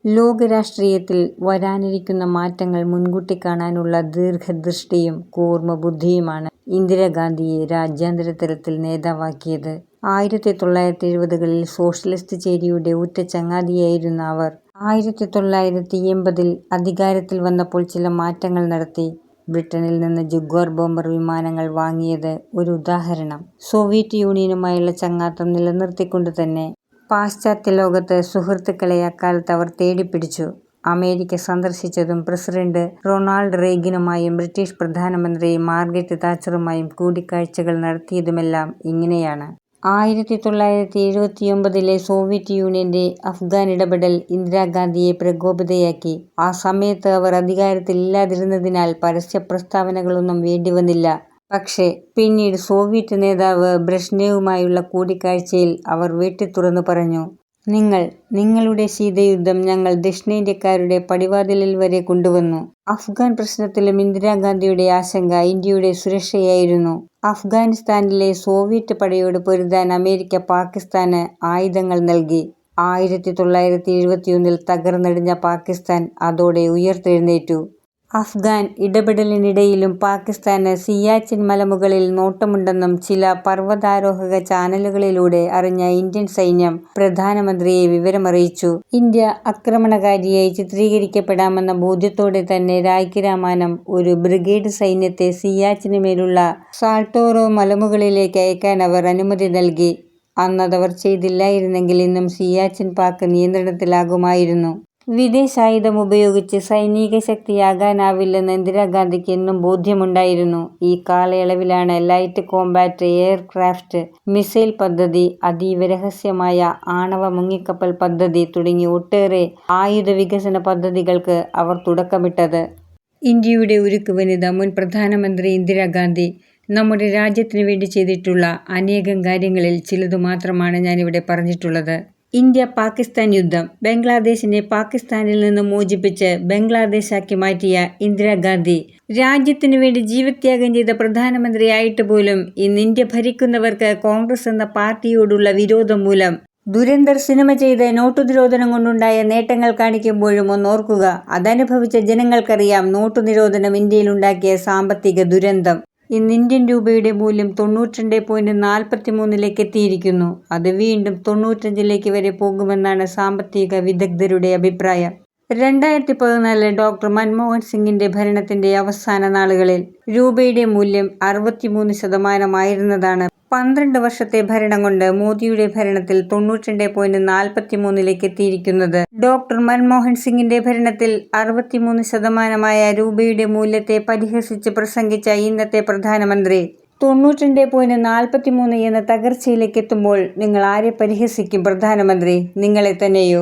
ലോകരാഷ്ട്രീയത്തിൽ വരാനിരിക്കുന്ന മാറ്റങ്ങൾ മുൻകൂട്ടി കാണാനുള്ള ദീർഘദൃഷ്ടിയും കൂർമ്മബുദ്ധിയുമാണ് ഇന്ദിരാഗാന്ധിയെ രാജ്യാന്തര തലത്തിൽ നേതാവാക്കിയത്. 1970-കളിൽ സോഷ്യലിസ്റ്റ് ചേരിയുടെ ഉറ്റ ചങ്ങാതിയായിരുന്ന അവർ 1980-ൽ അധികാരത്തിൽ വന്നപ്പോൾ ചില മാറ്റങ്ങൾ നടത്തി. ബ്രിട്ടനിൽ നിന്ന് ജഗ്വാർ ബോംബർ വിമാനങ്ങൾ വാങ്ങിയത് ഒരു ഉദാഹരണം. സോവിയറ്റ് യൂണിയനുമായുള്ള ചങ്ങാത്തം നിലനിർത്തിക്കൊണ്ട് തന്നെ പാശ്ചാത്യ ലോകത്ത് സുഹൃത്തുക്കളെ അക്കാലത്ത് അവർ തേടിപ്പിടിച്ചു. അമേരിക്ക സന്ദർശിച്ചതും പ്രസിഡന്റ് റൊണാൾഡ് റീഗനുമായും ബ്രിട്ടീഷ് പ്രധാനമന്ത്രി മാർഗരറ്റ് താച്ചറുമായും കൂടിക്കാഴ്ചകൾ നടത്തിയതുമെല്ലാം ഇങ്ങനെയാണ്. 1979-ലെ സോവിയറ്റ് യൂണിയന്റെ അഫ്ഗാൻ ഇടപെടൽ ഇന്ദിരാഗാന്ധിയെ പ്രകോപിതയാക്കി. ആ സമയത്ത് അവർ അധികാരത്തിൽ ഇല്ലാതിരുന്നതിനാൽ പരസ്യ പ്രസ്താവനകളൊന്നും വേണ്ടിവന്നില്ല. പക്ഷേ പിന്നീട് സോവിയറ്റ് നേതാവ് ബ്രഷ്നേവുമായുള്ള കൂടിക്കാഴ്ചയിൽ അവർ വെട്ടിത്തുറന്നു പറഞ്ഞു, നിങ്ങളുടെ ശീതയുദ്ധം ഞങ്ങൾ ദക്ഷിണേന്ത്യക്കാരുടെ പടിവാതിലിൽ വരെ കൊണ്ടുവന്നു. അഫ്ഗാൻ പ്രശ്നത്തിലും ഇന്ദിരാഗാന്ധിയുടെ ആശങ്ക ഇന്ത്യയുടെ സുരക്ഷയായിരുന്നു. അഫ്ഗാനിസ്ഥാനിലെ സോവിയറ്റ് പടയോട് പൊരുതാൻ അമേരിക്ക പാകിസ്ഥാന് ആയുധങ്ങൾ നൽകി. 1971-ൽ തകർന്നടിഞ്ഞ പാകിസ്ഥാൻ അതോടെ ഉയർത്തെഴുന്നേറ്റു. അഫ്ഗാൻ ഇടപെടലിനിടയിലും പാകിസ്ഥാന് സിയാച്ചിൻ മലമുകളിൽ നോട്ടമുണ്ടെന്നും ചില പർവ്വതാരോഹക ചാനലുകളിലൂടെ അറിഞ്ഞ ഇന്ത്യൻ സൈന്യം പ്രധാനമന്ത്രിയെ വിവരമറിയിച്ചു. ഇന്ത്യ ആക്രമണകാരിയായി ചിത്രീകരിക്കപ്പെടാമെന്ന ബോധ്യത്തോടെ തന്നെ രായ്ക്ക് രാമാനം ഒരു ബ്രിഗേഡ് സൈന്യത്തെ സിയാച്ചിനുമേലുള്ള സാൾട്ടോറോ മലമുകളിലേക്ക് അയക്കാൻ അവർ അനുമതി നൽകി. അന്നതവർ ചെയ്തില്ലായിരുന്നെങ്കിൽ ഇന്നും സിയാച്ചിൻ പാക് നിയന്ത്രണത്തിലാകുമായിരുന്നു. വിദേശായുധം ഉപയോഗിച്ച് സൈനിക ശക്തിയാകാനാവില്ലെന്ന് ഇന്ദിരാഗാന്ധിക്ക് എന്നും ബോധ്യമുണ്ടായിരുന്നു. ഈ കാലയളവിലാണ് ലൈറ്റ് കോംബാറ്റ് എയർക്രാഫ്റ്റ് മിസൈൽ പദ്ധതി, അതീവ രഹസ്യമായ ആണവ മുങ്ങിക്കപ്പൽ പദ്ധതി തുടങ്ങി ഒട്ടേറെ ആയുധ വികസന പദ്ധതികൾക്ക് അവർ തുടക്കമിട്ടത്. ഇന്ത്യയുടെ ഉരുക്കു വനിത മുൻ പ്രധാനമന്ത്രി ഇന്ദിരാഗാന്ധി നമ്മുടെ രാജ്യത്തിനു വേണ്ടി ചെയ്തിട്ടുള്ള അനേകം കാര്യങ്ങളിൽ ചിലതു മാത്രമാണ് ഞാനിവിടെ പറഞ്ഞിട്ടുള്ളത്. ഇന്ത്യ പാകിസ്ഥാൻ യുദ്ധം. ബംഗ്ലാദേശിനെ പാകിസ്ഥാനിൽ നിന്ന് മോചിപ്പിച്ച് ബംഗ്ലാദേശാക്കി മാറ്റിയ ഇന്ദിരാഗാന്ധി രാജ്യത്തിനു വേണ്ടി ജീവത്യാഗം ചെയ്ത പ്രധാനമന്ത്രിയായിട്ട് പോലും ഇന്ന് ഇന്ത്യ ഭരിക്കുന്നവർക്ക് കോൺഗ്രസ് എന്ന പാർട്ടിയോടുള്ള വിരോധം മൂലം ദുരന്തർ സിനിമ ചെയ്ത് നോട്ടു നിരോധനം കൊണ്ടുണ്ടായ നേട്ടങ്ങൾ കാണിക്കുമ്പോഴും ഒന്നോർക്കുക, അതനുഭവിച്ച ജനങ്ങൾക്കറിയാം നോട്ടു നിരോധനം ഇന്ത്യയിലുണ്ടാക്കിയ സാമ്പത്തിക ദുരന്തം. ഇന്ന് ഇന്ത്യൻ രൂപയുടെ മൂല്യം 92.43 എത്തിയിരിക്കുന്നു. അത് വീണ്ടും 95 വരെ പോകുമെന്നാണ് സാമ്പത്തിക വിദഗ്ധരുടെ അഭിപ്രായം. 2014 ഡോക്ടർ മൻമോഹൻ സിംഗിന്റെ ഭരണത്തിന്റെ അവസാന നാളുകളിൽ രൂപയുടെ മൂല്യം 63% ആയിരുന്നതാണ് 12 വർഷത്തെ ഭരണം കൊണ്ട് മോദിയുടെ ഭരണത്തിൽ 92.43 എത്തിയിരിക്കുന്നത്. ഡോക്ടർ മൻമോഹൻ സിംഗിന്റെ ഭരണത്തിൽ 63% രൂപയുടെ മൂല്യത്തെ പരിഹസിച്ച് പ്രസംഗിച്ച ഇന്നത്തെ പ്രധാനമന്ത്രി 92.43 എന്ന തകർച്ചയിലേക്ക് എത്തുമ്പോൾ നിങ്ങൾ ആരെ പരിഹസിക്കും പ്രധാനമന്ത്രി? നിങ്ങളെ തന്നെയോ?